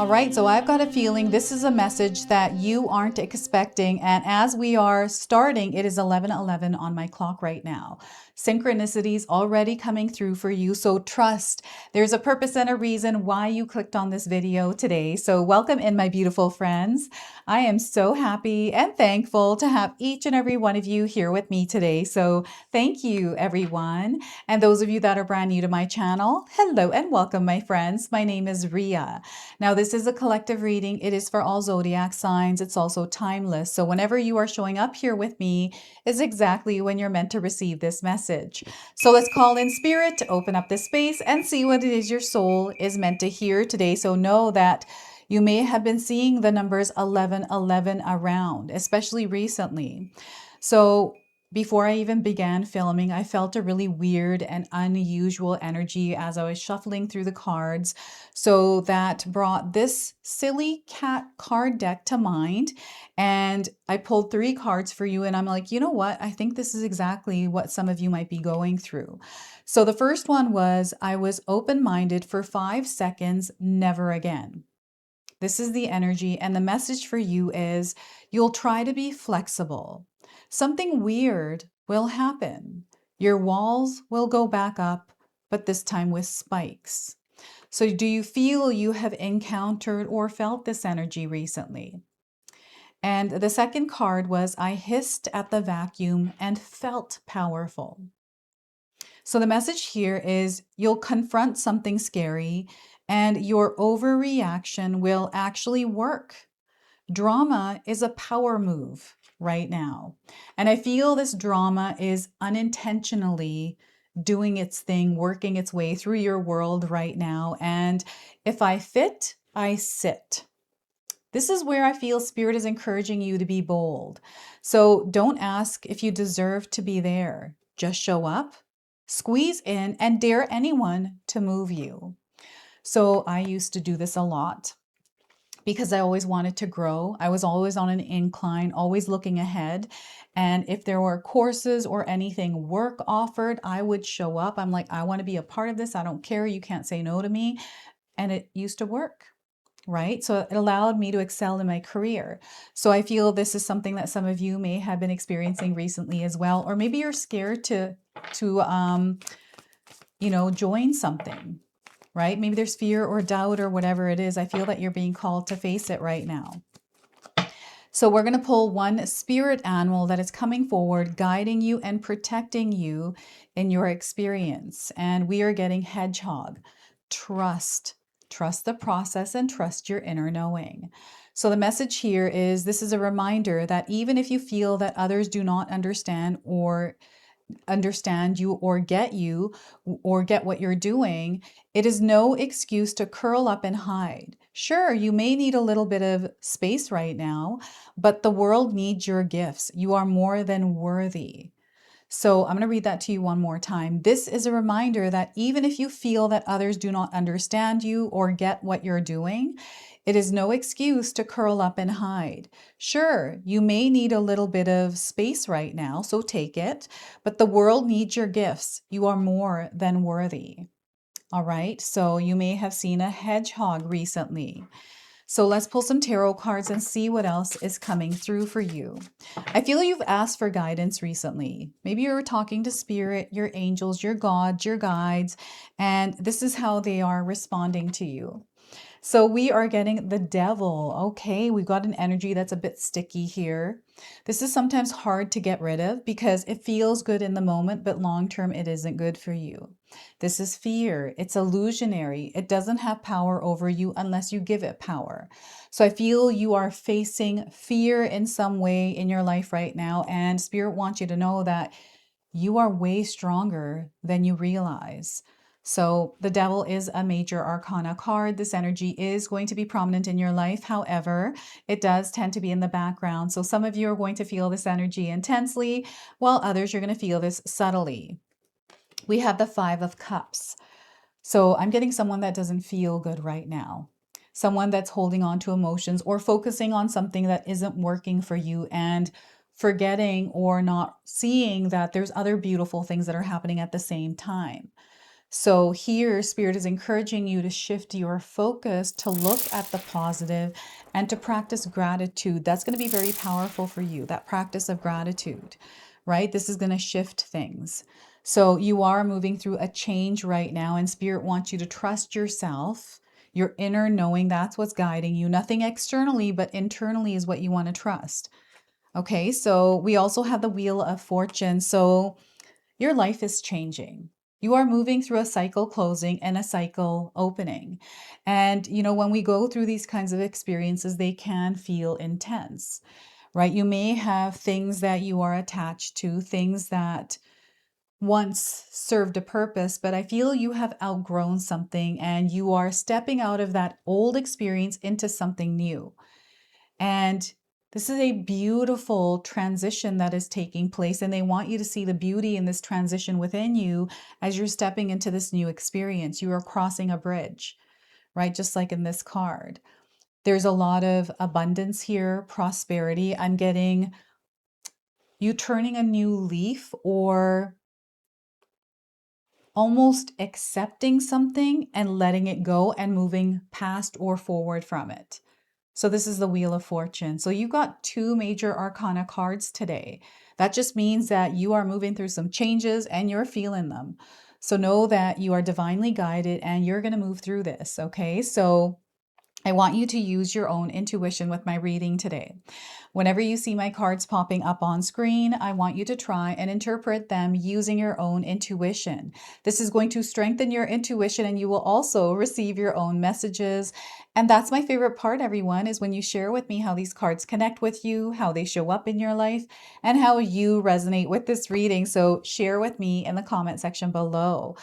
All right, so I've got a feeling this is a message that you aren't expecting. And as we are starting, it is 11:11 on my clock right now. Synchronicities already coming through for you. So trust there's a purpose and a reason why you clicked on this video today. So welcome in, my beautiful friends. I am so happy and thankful to have each and every one of you here with me today. So thank you, everyone. And those of you that are brand new to my channel, hello and welcome, my friends. My name is Ria. Now, this is a collective reading. It is for all zodiac signs. It's also timeless. So whenever you are showing up here with me is exactly when you're meant to receive this message. So let's call in spirit to open up this space and see what it is your soul is meant to hear today. So know that you may have been seeing the numbers 1111 around, especially recently. So before I even began filming, I felt a really weird and unusual energy as I was shuffling through the cards. So that brought this silly cat card deck to mind. And I pulled 3 cards for you. And I'm like, you know what? I think this is exactly what some of you might be going through. So the first one was, I was open-minded for 5 seconds, never again. This is the energy. And the message for you is, you'll try to be flexible. Something weird will happen. Your walls will go back up, but this time with spikes. So do you feel you have encountered or felt this energy recently? And the second card was, I hissed at the vacuum and felt powerful. So the message here is, you'll confront something scary and your overreaction will actually work. Drama is a power move right now. And I feel this drama is unintentionally doing its thing, working its way through your world right now. And if I fit, I sit. This is where I feel Spirit is encouraging you to be bold. So don't ask if you deserve to be there. Just show up, squeeze in, and dare anyone to move you. So I used to do this a lot, because I always wanted to grow. I was always on an incline, always looking ahead. And if there were courses or anything work offered, I would show up. I'm like, I want to be a part of this. I don't care. You can't say no to me. And it used to work, right? So it allowed me to excel in my career. So I feel this is something that some of you may have been experiencing recently as well. Or maybe you're scared to join something. Right? Maybe there's fear or doubt or whatever it is. I feel that you're being called to face it right now. So we're going to pull one spirit animal that is coming forward, guiding you and protecting you in your experience. And we are getting Hedgehog. Trust. Trust the process and trust your inner knowing. So the message here is, this is a reminder that even if you feel that others do not understand you or get what you're doing, it is no excuse to curl up and hide. Sure, you may need a little bit of space right now, but the world needs your gifts. You are more than worthy. So I'm going to read that to you one more time. This is a reminder that even if you feel that others do not understand you or get what you're doing, it is no excuse to curl up and hide. Sure, you may need a little bit of space right now, so take it, but the world needs your gifts. You are more than worthy. All right, so you may have seen a hedgehog recently. So let's pull some tarot cards and see what else is coming through for you. I feel you've asked for guidance recently. Maybe you're talking to spirit, your angels, your gods, your guides, and this is how they are responding to you. So we are getting the devil. Okay, we've got an energy that's a bit sticky here. This is sometimes hard to get rid of because it feels good in the moment, but long term it isn't good for you. This is fear. It's illusionary. It doesn't have power over you unless you give it power. So I feel you are facing fear in some way in your life right now, and Spirit wants you to know that you are way stronger than you realize. So the devil is a major arcana card. This energy is going to be prominent in your life. However, it does tend to be in the background. So some of you are going to feel this energy intensely, while others, you're going to feel this subtly. We have the 5 of Cups. So I'm getting someone that doesn't feel good right now. Someone that's holding on to emotions or focusing on something that isn't working for you and forgetting or not seeing that there's other beautiful things that are happening at the same time. So here, Spirit is encouraging you to shift your focus to look at the positive and to practice gratitude. That's going to be very powerful for you, that practice of gratitude, right? This is going to shift things. So you are moving through a change right now, and Spirit wants you to trust yourself, your inner knowing. That's what's guiding you. Nothing externally, but internally is what you want to trust. Okay, so we also have the Wheel of Fortune. So your life is changing. You are moving through a cycle closing and a cycle opening. And, when we go through these kinds of experiences, they can feel intense, right? You may have things that you are attached to, things that once served a purpose, but I feel you have outgrown something and you are stepping out of that old experience into something new. And this is a beautiful transition that is taking place, and they want you to see the beauty in this transition within you as you're stepping into this new experience. You are crossing a bridge, right? Just like in this card. There's a lot of abundance here, prosperity. I'm getting you turning a new leaf or almost accepting something and letting it go and moving past or forward from it. So this is the Wheel of Fortune. So you got 2 major arcana cards today. That just means that you are moving through some changes and you're feeling them. So know that you are divinely guided and you're going to move through this. Okay. So I want you to use your own intuition with my reading today. Whenever you see my cards popping up on screen, I want you to try and interpret them using your own intuition. This is going to strengthen your intuition and you will also receive your own messages. And that's my favorite part, everyone, is when you share with me how these cards connect with you, how they show up in your life, and how you resonate with this reading. So share with me in the comment section below.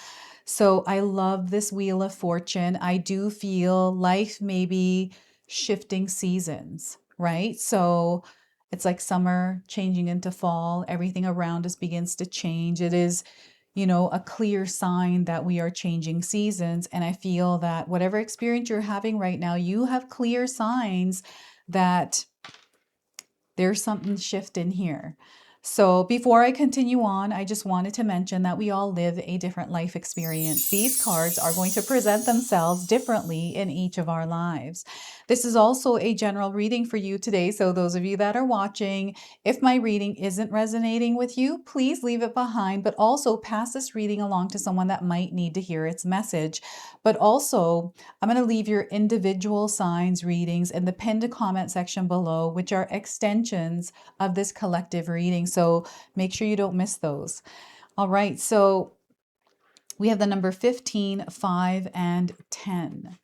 So I love this Wheel of Fortune. I do feel life may be shifting seasons, right? So it's like summer changing into fall. Everything around us begins to change. It is, a clear sign that we are changing seasons. And I feel that whatever experience you're having right now, you have clear signs that there's something shifting here. So before I continue on, I just wanted to mention that we all live a different life experience. These cards are going to present themselves differently in each of our lives. This is also a general reading for you today. So those of you that are watching, if my reading isn't resonating with you, please leave it behind, but also pass this reading along to someone that might need to hear its message. But also, I'm going to leave your individual signs readings in the pinned comment section below, which are extensions of this collective reading. So make sure you don't miss those. All right. So we have the number 15, 5, and 10.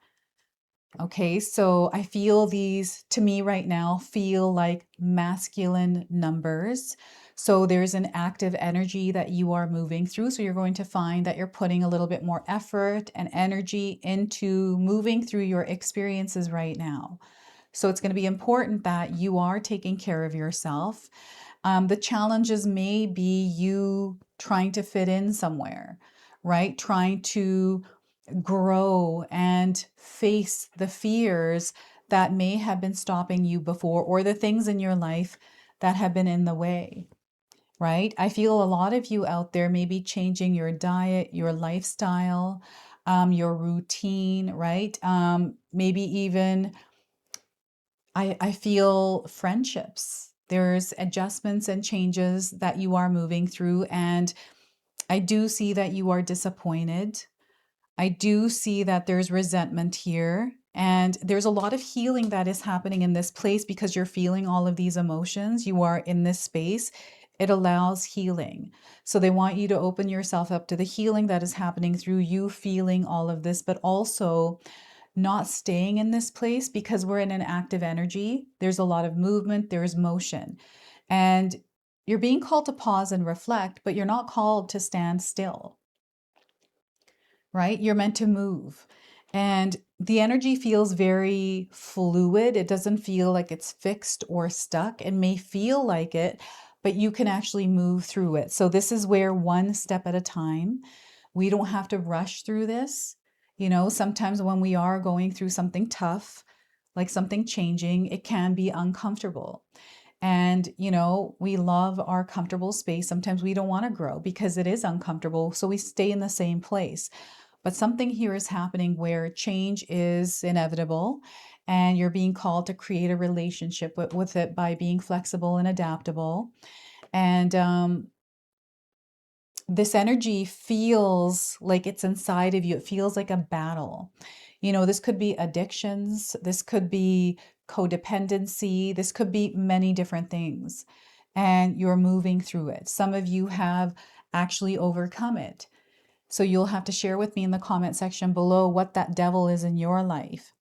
Okay, so I feel these, to me right now, feel like masculine numbers. So there's an active energy that you are moving through. So you're going to find that you're putting a little bit more effort and energy into moving through your experiences right now. So it's going to be important that you are taking care of yourself. The challenges may be you trying to fit in somewhere, right? Trying to grow and face the fears that may have been stopping you before, or the things in your life that have been in the way, right? I feel a lot of you out there may be changing your diet, your lifestyle, your routine, right? Maybe even I feel friendships. There's adjustments and changes that you are moving through, and I do see that you are disappointed. I do see that there's resentment here, and there's a lot of healing that is happening in this place because you're feeling all of these emotions. You are in this space. It allows healing. So they want you to open yourself up to the healing that is happening through you feeling all of this, but also not staying in this place because we're in an active energy. There's a lot of movement, there's motion, and you're being called to pause and reflect, but you're not called to stand still. Right? You're meant to move. And the energy feels very fluid. It doesn't feel like it's fixed or stuck. It may feel like it, but you can actually move through it. So this is where one step at a time. We don't have to rush through this. Sometimes when we are going through something tough, like something changing, it can be uncomfortable. And, you know, we love our comfortable space. Sometimes we don't want to grow because it is uncomfortable. So we stay in the same place. But something here is happening where change is inevitable and you're being called to create a relationship with it by being flexible and adaptable. And this energy feels like it's inside of you. It feels like a battle. You know, this could be addictions. This could be codependency. This could be many different things. And you're moving through it. Some of you have actually overcome it. So you'll have to share with me in the comment section below what that devil is in your life.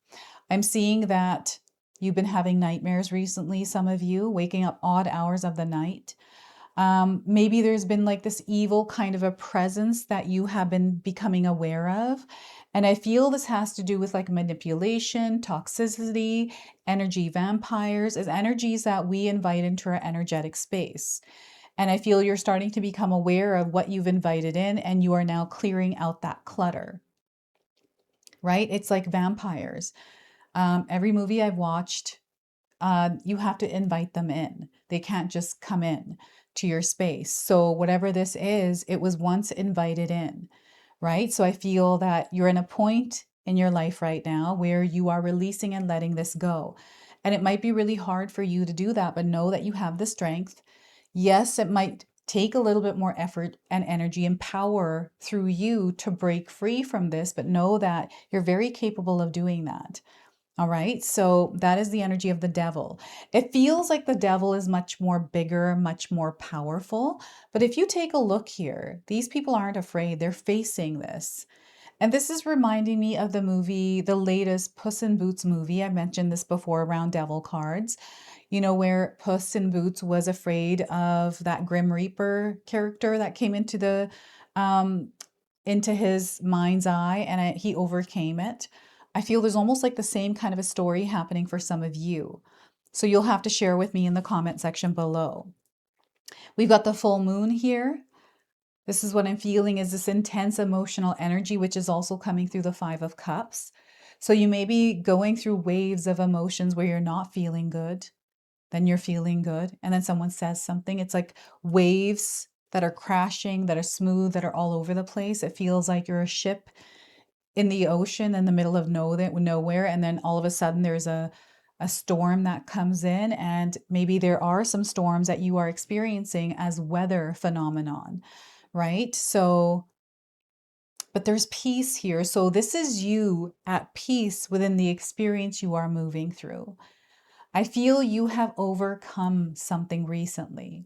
I'm seeing that you've been having nightmares recently, some of you, waking up odd hours of the night. Maybe there's been like this evil kind of a presence that you have been becoming aware of. And I feel this has to do with like manipulation, toxicity, energy vampires, as energies that we invite into our energetic space. And I feel you're starting to become aware of what you've invited in and you are now clearing out that clutter, right? It's like vampires. Every movie I've watched, you have to invite them in. They can't just come in to your space. So whatever this is, it was once invited in, right? So I feel that you're in a point in your life right now where you are releasing and letting this go. And it might be really hard for you to do that, but know that you have the strength. Yes, it might take a little bit more effort and energy and power through you to break free from this, but know that you're very capable of doing that. All right, so that is the energy of the devil. It feels like the devil is much more bigger, much more powerful. But if you take a look here, these people aren't afraid. They're facing this. And this is reminding me of the movie, the latest Puss in Boots movie. I mentioned this before around devil cards, you know, where Puss in Boots was afraid of that Grim Reaper character that came um, into his mind's eye and he overcame it. I feel there's almost like the same kind of a story happening for some of you. So you'll have to share with me in the comment section below. We've got the full moon here. This is what I'm feeling is this intense emotional energy, which is also coming through the Five of Cups. So you may be going through waves of emotions where you're not feeling good, then you're feeling good, and then someone says something. It's like waves that are crashing, that are smooth, that are all over the place. It feels like you're a ship in the ocean in the middle of nowhere, and then all of a sudden there's a storm that comes in, and maybe there are some storms that you are experiencing as weather phenomenon, right? So, but there's peace here. So this is you at peace within the experience you are moving through. I feel you have overcome something recently.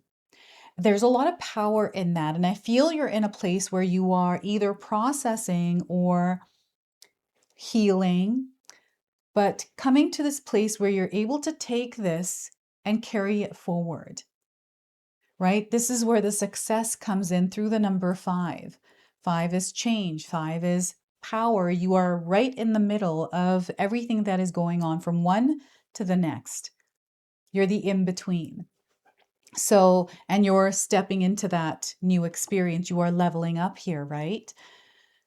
There's a lot of power in that. And I feel you're in a place where you are either processing or healing, but coming to this place where you're able to take this and carry it forward, right? This is where the success comes in through the number 5. 5 is change. 5 is power. You are right in the middle of everything that is going on from one to the next. You're the in-between. So, and you're stepping into that new experience. You are leveling up here, right?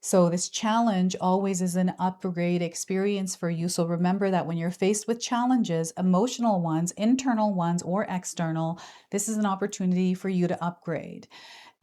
So this challenge always is an upgrade experience for you. So remember that when you're faced with challenges, emotional ones, internal ones, or external, this is an opportunity for you to upgrade.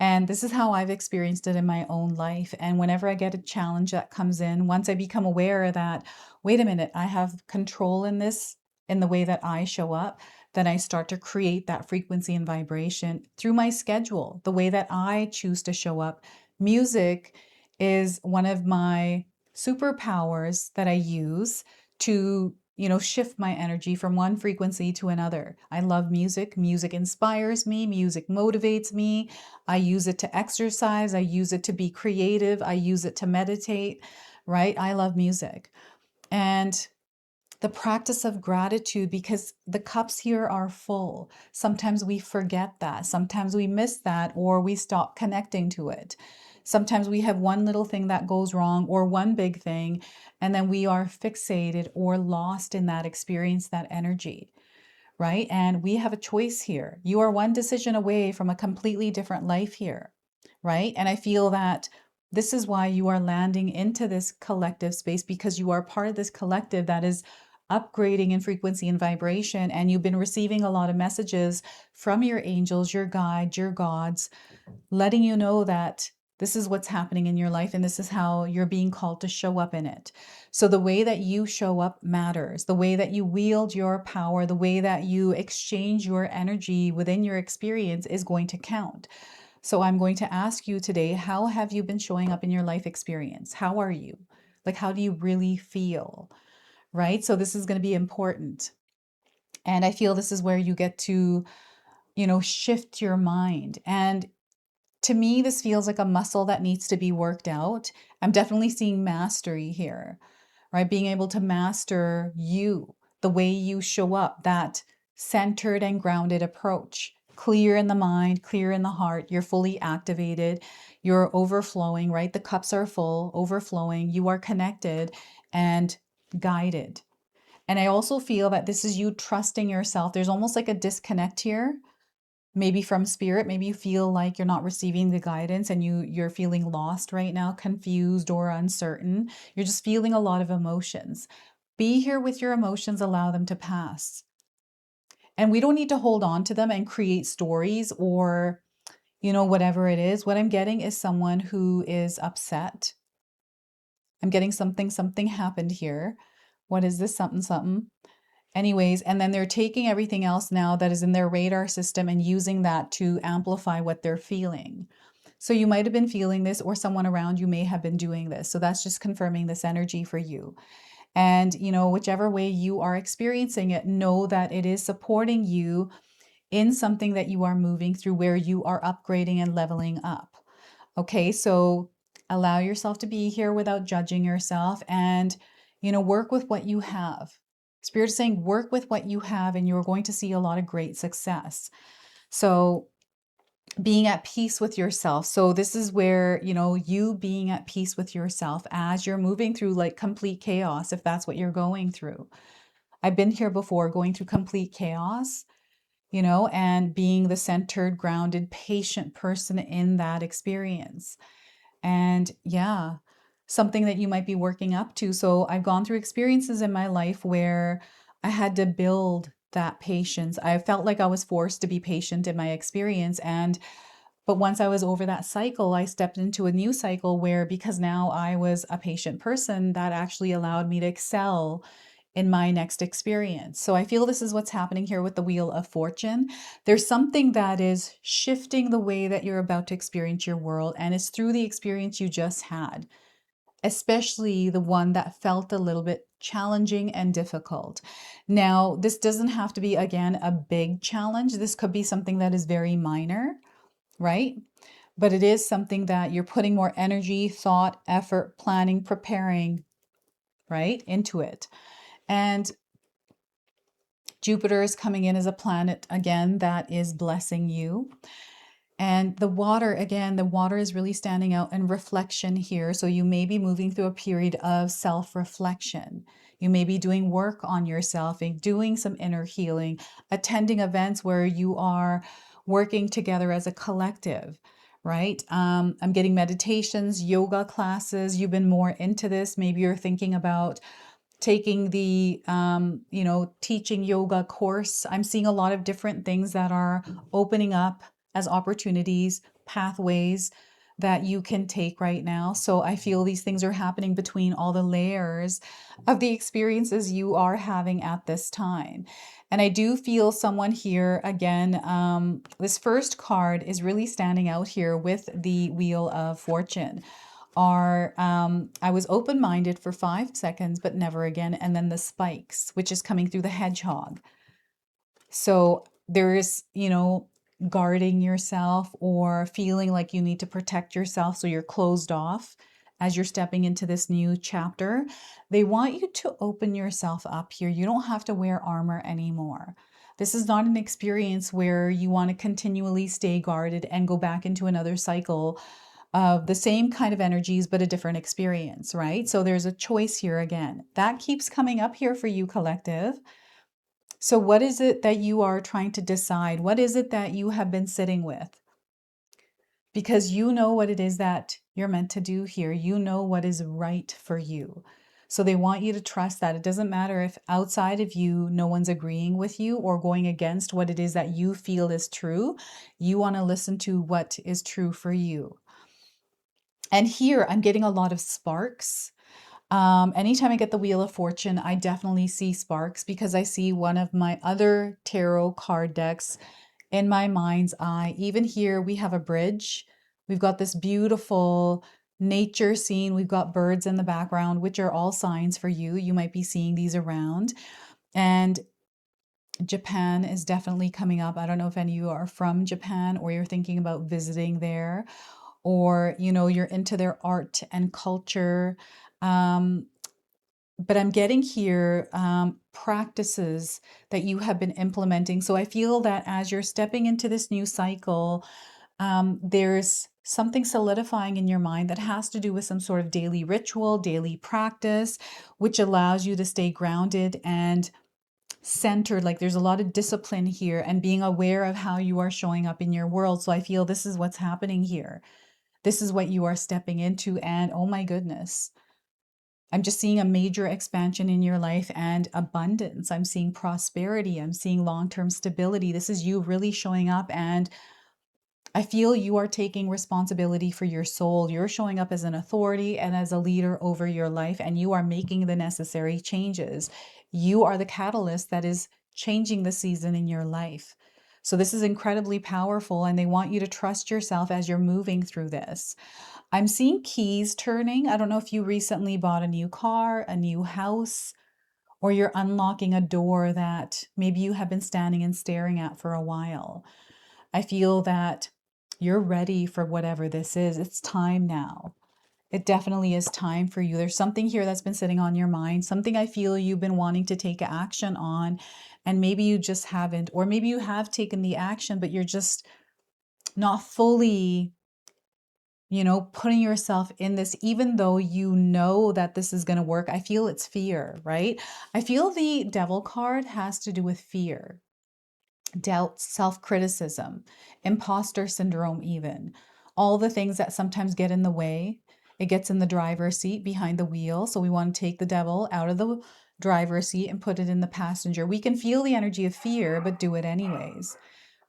And this is how I've experienced it in my own life. And whenever I get a challenge that comes in, once I become aware that, wait a minute, I have control in this, in the way that I show up, then I start to create that frequency and vibration through my schedule, the way that I choose to show up. Music is one of my superpowers that I use to, you know, shift my energy from one frequency to another. I love music. Music inspires me. Music motivates me. I use it to exercise. I use it to be creative. I use it to meditate, right? I love music. And the practice of gratitude, because the cups here are full. Sometimes we forget that. Sometimes we miss that, or we stop connecting to it. Sometimes we have one little thing that goes wrong or one big thing, and then we are fixated or lost in that experience, that energy, right? And we have a choice here. You are one decision away from a completely different life here, right? And I feel that this is why you are landing into this collective space, because you are part of this collective that is upgrading in frequency and vibration, and you've been receiving a lot of messages from your angels, your guides, your gods, letting you know that this is what's happening in your life and this is how you're being called to show up in it. So the way that you show up matters. The way that you wield your power, the way that you exchange your energy within your experience is going to count. So I'm going to ask you today, how have you been showing up in your life experience? How are you? Like, how do you really feel? Right? So this is going to be important. And I feel this is where you get to, shift your mind. And to me, this feels like a muscle that needs to be worked out. I'm definitely seeing mastery here, right? Being able to master you, the way you show up, that centered and grounded approach. Clear in the mind, clear in the heart. You're fully activated. You're overflowing, right? The cups are full, overflowing. You are connected and guided. And I also feel that this is you trusting yourself. There's almost like a disconnect here, maybe from spirit. Maybe you feel like you're not receiving the guidance and you're feeling lost right now, confused or uncertain. You're just feeling a lot of emotions. Be here with your emotions, allow them to pass. And we don't need to hold on to them and create stories or, whatever it is. What I'm getting is someone who is upset. I'm getting something happened here. What is this? Something. Anyways, and then they're taking everything else now that is in their radar system and using that to amplify what they're feeling. So you might have been feeling this, or someone around you may have been doing this. So that's just confirming this energy for you. And, whichever way you are experiencing it, know that it is supporting you in something that you are moving through, where you are upgrading and leveling up. Okay, so allow yourself to be here without judging yourself, and, work with what you have. Spirit is saying work with what you have and you're going to see a lot of great success. So being at peace with yourself. So this is where, you being at peace with yourself as you're moving through like complete chaos, if that's what you're going through. I've been here before, going through complete chaos, and being the centered, grounded, patient person in that experience. And yeah, something that you might be working up to. So I've gone through experiences in my life where I had to build that patience. I felt like I was forced to be patient in my experience. But once I was over that cycle, I stepped into a new cycle where, because now I was a patient person, that actually allowed me to excel in my next experience. So I feel this is what's happening here with the Wheel of Fortune. There's something that is shifting the way that you're about to experience your world, and it's through the experience you just had, especially the one that felt a little bit challenging and difficult. Now, this doesn't have to be, again, a big challenge. This could be something that is very minor, right? But it is something that you're putting more energy, thought, effort, planning, preparing, right, into it. And Jupiter is coming in as a planet, again, that is blessing you. And the water, again, the water is really standing out in reflection here. So you may be moving through a period of self-reflection. You may be doing work on yourself and doing some inner healing, attending events where you are working together as a collective, right? I'm getting meditations, yoga classes. You've been more into this. Maybe you're thinking about taking the, teaching yoga course. I'm seeing a lot of different things that are opening up as opportunities, pathways that you can take right now. So I feel these things are happening between all the layers of the experiences you are having at this time. And I do feel someone here, again, this first card is really standing out here with the Wheel of Fortune. I was open-minded for 5 seconds, but never again. And then the spikes, which is coming through the hedgehog. So there is, guarding yourself or feeling like you need to protect yourself. So you're closed off as you're stepping into this new chapter. They want you to open yourself up here. You don't have to wear armor anymore. This is not an experience where you want to continually stay guarded and go back into another cycle of the same kind of energies, but a different experience, right? So there's a choice here again. That keeps coming up here for you, collective. So what is it that you are trying to decide? What is it that you have been sitting with? Because you know what it is that you're meant to do here. You know what is right for you. So they want you to trust that. It doesn't matter if outside of you, no one's agreeing with you or going against what it is that you feel is true. You want to listen to what is true for you. And here I'm getting a lot of sparks. Anytime I get the Wheel of Fortune, I definitely see sparks because I see one of my other tarot card decks in my mind's eye. Even here, we have a bridge. We've got this beautiful nature scene. We've got birds in the background, which are all signs for you. You might be seeing these around. And Japan is definitely coming up. I don't know if any of you are from Japan or you're thinking about visiting there, or, you know, you're into their art and culture. But I'm getting here practices that you have been implementing. So I feel that as you're stepping into this new cycle, there's something solidifying in your mind that has to do with some sort of daily ritual, daily practice, which allows you to stay grounded and centered. Like there's a lot of discipline here and being aware of how you are showing up in your world. So I feel this is what's happening here. This is what you are stepping into. And oh my goodness, I'm just seeing a major expansion in your life and abundance. I'm seeing prosperity. I'm seeing long-term stability. This is you really showing up, and I feel you are taking responsibility for your soul. You're showing up as an authority and as a leader over your life, and you are making the necessary changes. You are the catalyst that is changing the season in your life. So this is incredibly powerful, and they want you to trust yourself as you're moving through this. I'm seeing keys turning. I don't know if you recently bought a new car, a new house, or you're unlocking a door that maybe you have been standing and staring at for a while. I feel that you're ready for whatever this is. It's time now. It definitely is time for you. There's something here that's been sitting on your mind, something I feel you've been wanting to take action on, and maybe you just haven't, or maybe you have taken the action, but you're just not fully, you know, putting yourself in this, even though you know that this is going to work. I feel it's fear, right? I feel the Devil card has to do with fear, doubt, self-criticism, imposter syndrome, even all the things that sometimes get in the way. It gets in the driver's seat behind the wheel. So we want to take the devil out of the driver's seat and put it in the passenger. We can feel the energy of fear, but do it anyways.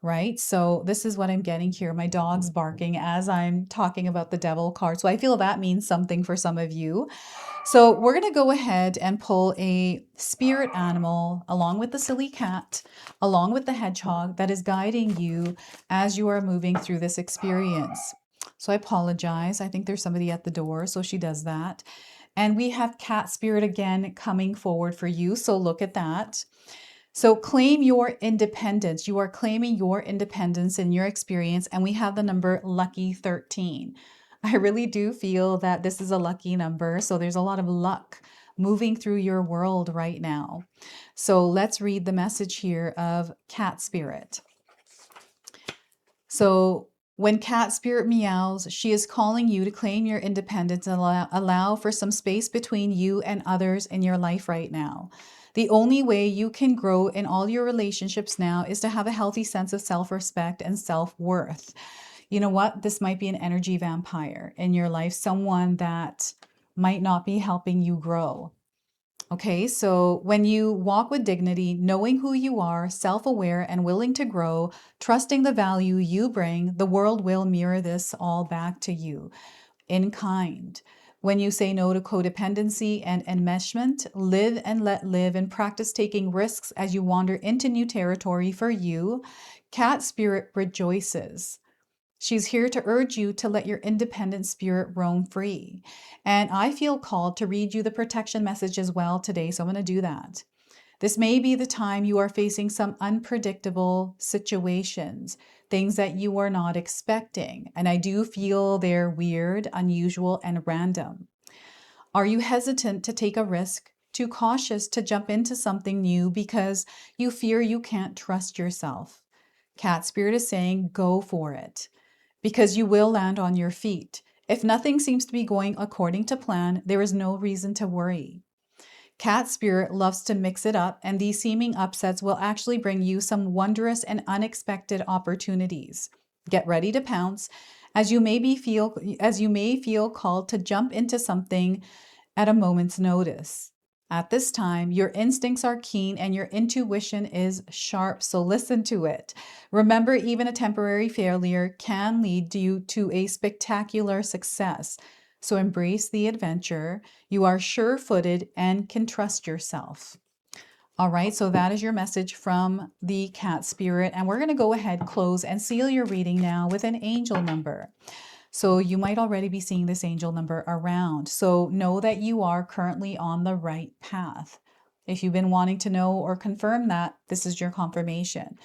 Right? So this is what I'm getting here. My dog's barking as I'm talking about the devil card. So I feel that means something for some of you. So we're going to go ahead and pull a spirit animal along with the silly cat, along with the hedgehog that is guiding you as you are moving through this experience. So I apologize. I think there's somebody at the door, so she does that. And we have cat spirit again coming forward for you. So look at that. So claim your independence. You are claiming your independence in your experience. And we have the number lucky 13. I really do feel that this is a lucky number. So there's a lot of luck moving through your world right now. So let's read the message here of cat spirit. So when cat spirit meows, she is calling you to claim your independence and allow for some space between you and others in your life right now. The only way you can grow in all your relationships now is to have a healthy sense of self-respect and self-worth. You know what? This might be an energy vampire in your life, someone that might not be helping you grow. Okay, so when you walk with dignity, knowing who you are, self-aware and willing to grow, trusting the value you bring, the world will mirror this all back to you in kind. When you say no to codependency and enmeshment, live and let live and practice taking risks as you wander into new territory for you, cat spirit rejoices. She's here to urge you to let your independent spirit roam free. And I feel called to read you the protection message as well today, so I'm going to do that. This may be the time you are facing some unpredictable situations, things that you are not expecting. And I do feel they're weird, unusual, and random. Are you hesitant to take a risk, too cautious to jump into something new because you fear you can't trust yourself? Cat Spirit is saying, go for it, because you will land on your feet. If nothing seems to be going according to plan, there is no reason to worry. Cat Spirit loves to mix it up, and these seeming upsets will actually bring you some wondrous and unexpected opportunities. Get ready to pounce as you may feel called to jump into something at a moment's notice. At this time, your instincts are keen and your intuition is sharp, so listen to it. Remember, even a temporary failure can lead you to a spectacular success. So embrace the adventure. You are sure-footed and can trust yourself. All right, so that is your message from the cat spirit. And we're going to go ahead, close, and seal your reading now with an angel number. So you might already be seeing this angel number around. So know that you are currently on the right path. If you've been wanting to know or confirm that, this is your confirmation.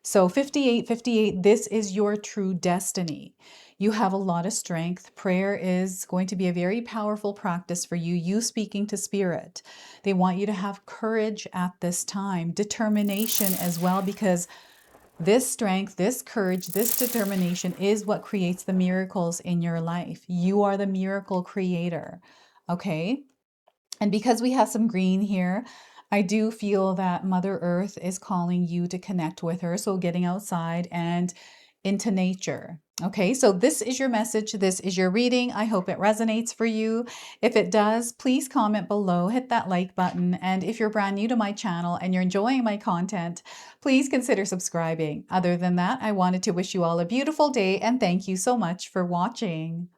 So 5858, this is your true destiny. You have a lot of strength. Prayer is going to be a very powerful practice for you. You speaking to spirit. They want you to have courage at this time, determination as well, because this strength, this courage, this determination is what creates the miracles in your life. You are the miracle creator. Okay. And because we have some green here, I do feel that Mother Earth is calling you to connect with her. So getting outside and into nature. Okay, so this is your message. This is your reading. I hope it resonates for you. If it does, please comment below, hit that like button. And if you're brand new to my channel and you're enjoying my content, please consider subscribing. Other than that, I wanted to wish you all a beautiful day and thank you so much for watching.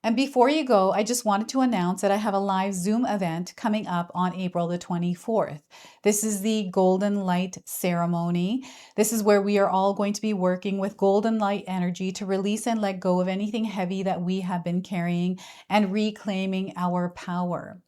And before you go, I just wanted to announce that I have a live Zoom event coming up on April the 24th. This is the Golden Light Ceremony. This is where we are all going to be working with golden light energy to release and let go of anything heavy that we have been carrying and reclaiming our power.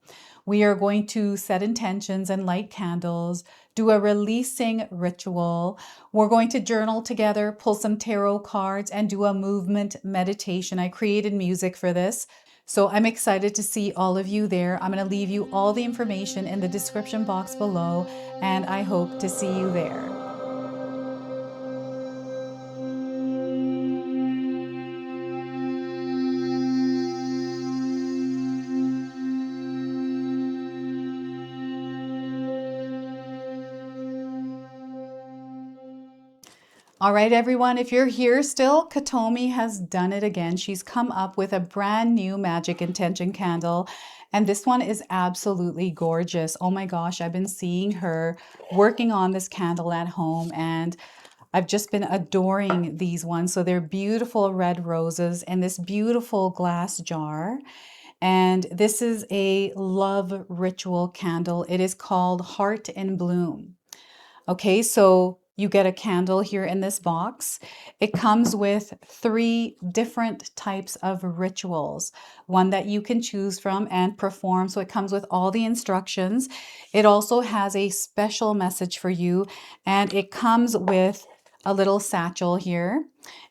We are going to set intentions and light candles, do a releasing ritual. We're going to journal together, pull some tarot cards, and do a movement meditation. I created music for this. So I'm excited to see all of you there. I'm going to leave you all the information in the description box below, and I hope to see you there. All right, everyone, if you're here still, 𝐂𝐄𝐍 has done it again. She's come up with a brand new magic intention candle, and this one is absolutely gorgeous. Oh my gosh, I've been seeing her working on this candle at home, and I've just been adoring these ones. So they're beautiful red roses in this beautiful glass jar. And this is a love ritual candle. It is called Heart in Bloom. Okay, so you get a candle here in this box. It comes with 3 different types of rituals, one that you can choose from and perform. So it comes with all the instructions. It also has a special message for you, and it comes with a little satchel here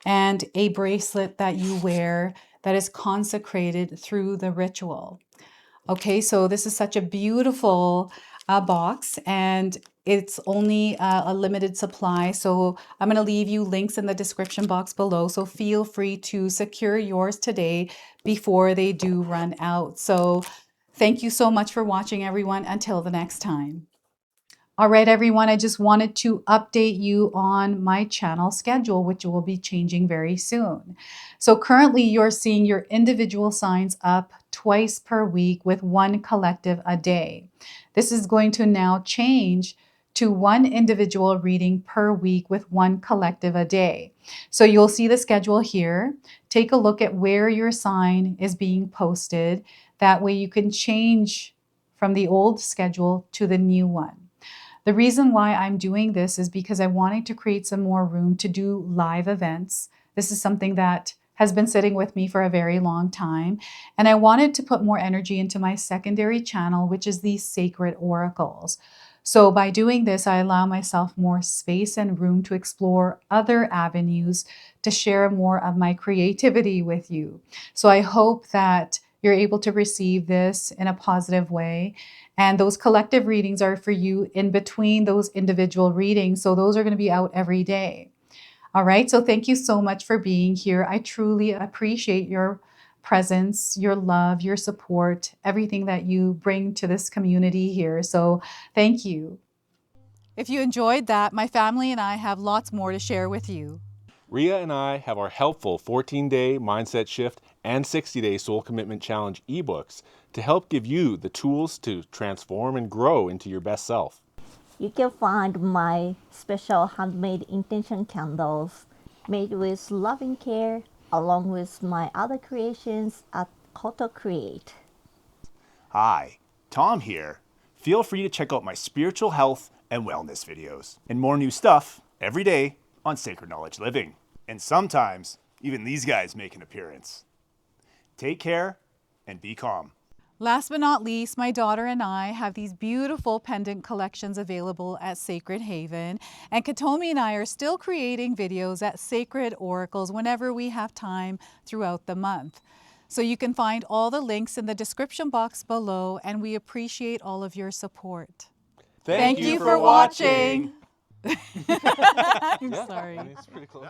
and a bracelet that you wear that is consecrated through the ritual. Okay, so this is such a beautiful box, and it's only a limited supply. So I'm going to leave you links in the description box below. So feel free to secure yours today before they do run out. So thank you so much for watching, everyone. Until the next time. All right, everyone, I just wanted to update you on my channel schedule, which will be changing very soon. So currently you're seeing your individual signs up twice per week with 1 collective a day. This is going to now change to 1 individual reading per week with 1 collective a day. So you'll see the schedule here. Take a look at where your sign is being posted. That way you can change from the old schedule to the new one. The reason why I'm doing this is because I wanted to create some more room to do live events. This is something that has been sitting with me for a very long time. And I wanted to put more energy into my secondary channel, which is the Sacred Oracles. So by doing this, I allow myself more space and room to explore other avenues to share more of my creativity with you. So I hope that you're able to receive this in a positive way. And those collective readings are for you in between those individual readings. So those are going to be out every day. All right. So thank you so much for being here. I truly appreciate your presence, your love, your support, everything that you bring to this community here. So thank you. If you enjoyed that, my family and I have lots more to share with you. Rhea and I have our helpful 14-day mindset shift and 60-day soul commitment challenge ebooks to help give you the tools to transform and grow into your best self. You can find my special handmade intention candles made with loving care, along with my other creations at 𝐂𝐑𝐄𝐑𝐄𝐍. Hi, Tom here. Feel free to check out my spiritual health and wellness videos and more new stuff every day on Sacred Knowledge Living. And sometimes even these guys make an appearance. Take care and be calm. Last but not least, my daughter and I have these beautiful pendant collections available at Sacred Haven. And Katomi and I are still creating videos at Sacred Oracles whenever we have time throughout the month. So you can find all the links in the description box below, and we appreciate all of your support. Thank you for watching. I'm sorry. It's pretty close.